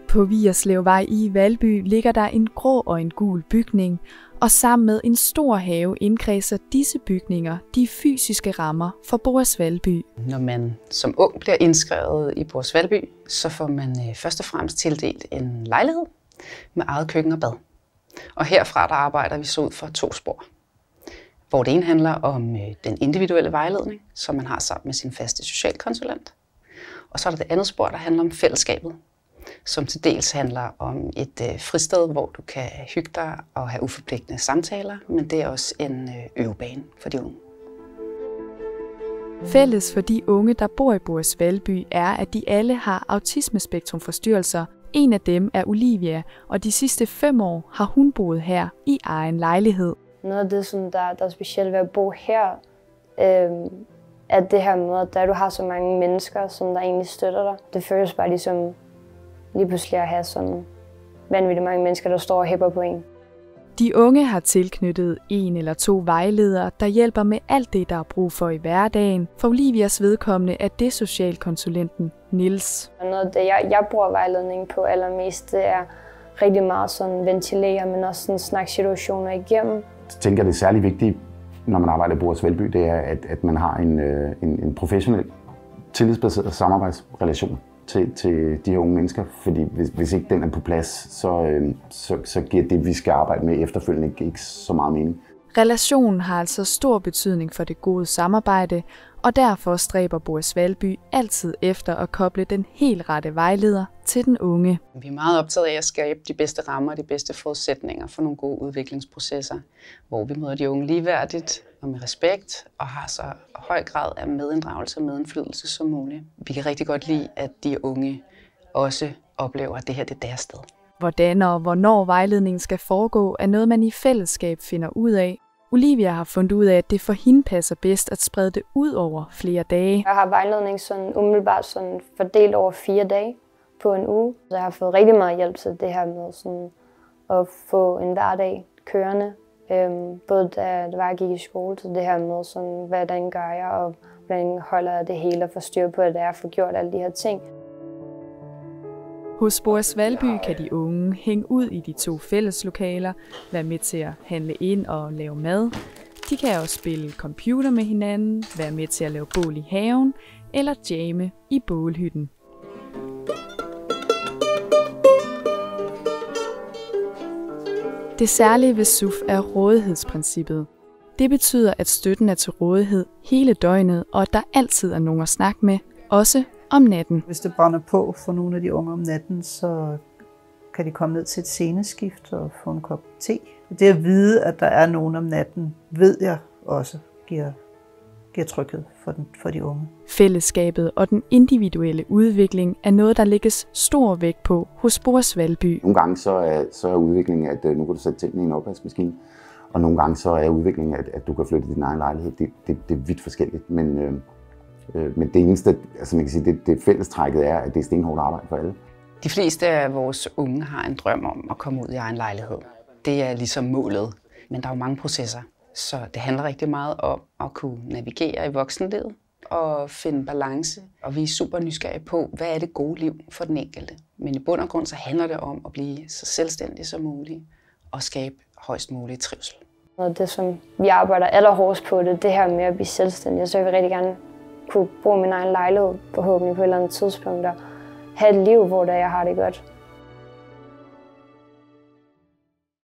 På Vigerslevvej i Valby ligger der en grå og en gul bygning, og sammen med en stor have indkredser disse bygninger de fysiske rammer for Boris Valby. Når man som ung bliver indskrevet i Boris Valby, så får man først og fremmest tildelt en lejlighed med eget køkken og bad. Og herfra der arbejder vi så ud for 2 spor. Hvor det ene handler om den individuelle vejledning, som man har sammen med sin faste socialkonsulent. Og så er der det andet spor, der handler om fællesskabet, som til dels handler om et fristed, hvor du kan hygge dig og have uforpligtende samtaler, men det er også en øvebane for de unge. Fælles for de unge, der bor i Boris Valby, er, at de alle har autismespektrumforstyrrelser. En af dem er Olivia, og de sidste 5 år har hun boet her i egen lejlighed. Noget af det, som der er specielt ved at bo her, er det her med, at du har så mange mennesker, som der egentlig støtter dig. Det føles bare ligesom lige pludselig at have sådan vanvittigt mange mennesker, der står og hæpper på en. De unge har tilknyttet 1 eller 2 vejledere, der hjælper med alt det, der er brug for i hverdagen. For Olivias vedkommende er det socialkonsulenten Niels. Noget af det, jeg bruger vejledning på allermest, det er rigtig meget sådan ventilere, men også sådan snakke situationer igennem. Jeg tænker, det er særlig vigtigt, når man arbejder i Boris Valby, det er, at man har en professionel, tillidsbaseret samarbejdsrelation til de her unge mennesker, fordi hvis ikke den er på plads, så giver det, vi skal arbejde med efterfølgende, ikke så meget mening. Relationen har altså stor betydning for det gode samarbejde, og derfor stræber Boris Valby altid efter at koble den helt rette vejleder til den unge. Vi er meget optaget af at skabe de bedste rammer og de bedste forudsætninger for nogle gode udviklingsprocesser, hvor vi møder de unge ligeværdigt og med respekt og har så høj grad af medinddragelse og medindflydelse som muligt. Vi kan rigtig godt lide, at de unge også oplever, at det her det er deres sted. Hvordan og hvornår vejledningen skal foregå, er noget, man i fællesskab finder ud af. Olivia har fundet ud af, at det for hende passer bedst at sprede det ud over flere dage. Jeg har vejledning sådan umiddelbart sådan fordelt over 4 dage på en uge. Så jeg har fået rigtig meget hjælp til det her med sådan at få en hverdag kørende. Både da jeg gik i skole, så det her med sådan, hvordan gør jeg, og hvordan holder jeg det hele og får styr på, at jeg får gjort alle de her ting. Hos Boris Valby kan de unge hænge ud i de 2 fælleslokaler, være med til at handle ind og lave mad. De kan også spille computer med hinanden, være med til at lave bål i haven eller jamme i bålhytten. Det særlige ved SUF er rådighedsprincippet. Det betyder, at støtten er til rådighed hele døgnet, og at der altid er nogen at snakke med, også om natten. Hvis det brænder på for nogle af de unge om natten, så kan de komme ned til et sceneskift og få en kop te. Det at vide, at der er nogen om natten, ved jeg også giver tryghed for de unge. Fællesskabet og den individuelle udvikling er noget, der lægges stor vægt på hos Boris Valby. Nogle gange så er udviklingen, at nu kan du sætte tingene i en opvaskemaskine, og nogle gange så er udviklingen, at du kan flytte din egen lejlighed. Det er vidt forskelligt, men det eneste, altså man kan sige, det fællestrækket er, at det er stenhårdt arbejde for alle. De fleste af vores unge har en drøm om at komme ud i egen lejlighed. Det er ligesom målet, men der er jo mange processer. Så det handler rigtig meget om at kunne navigere i voksenlivet og finde balance. Og vi er super nysgerrige på, hvad er det gode liv for den enkelte. Men i bund og grund så handler det om at blive så selvstændig som muligt og skabe højst mulig trivsel. Og det, som vi arbejder allerhårdest på, det her med at blive selvstændig. Så jeg vil rigtig gerne kunne bruge min egen lejlighed, forhåbentlig på et eller andet tidspunkt, og have et liv, hvor jeg har det godt.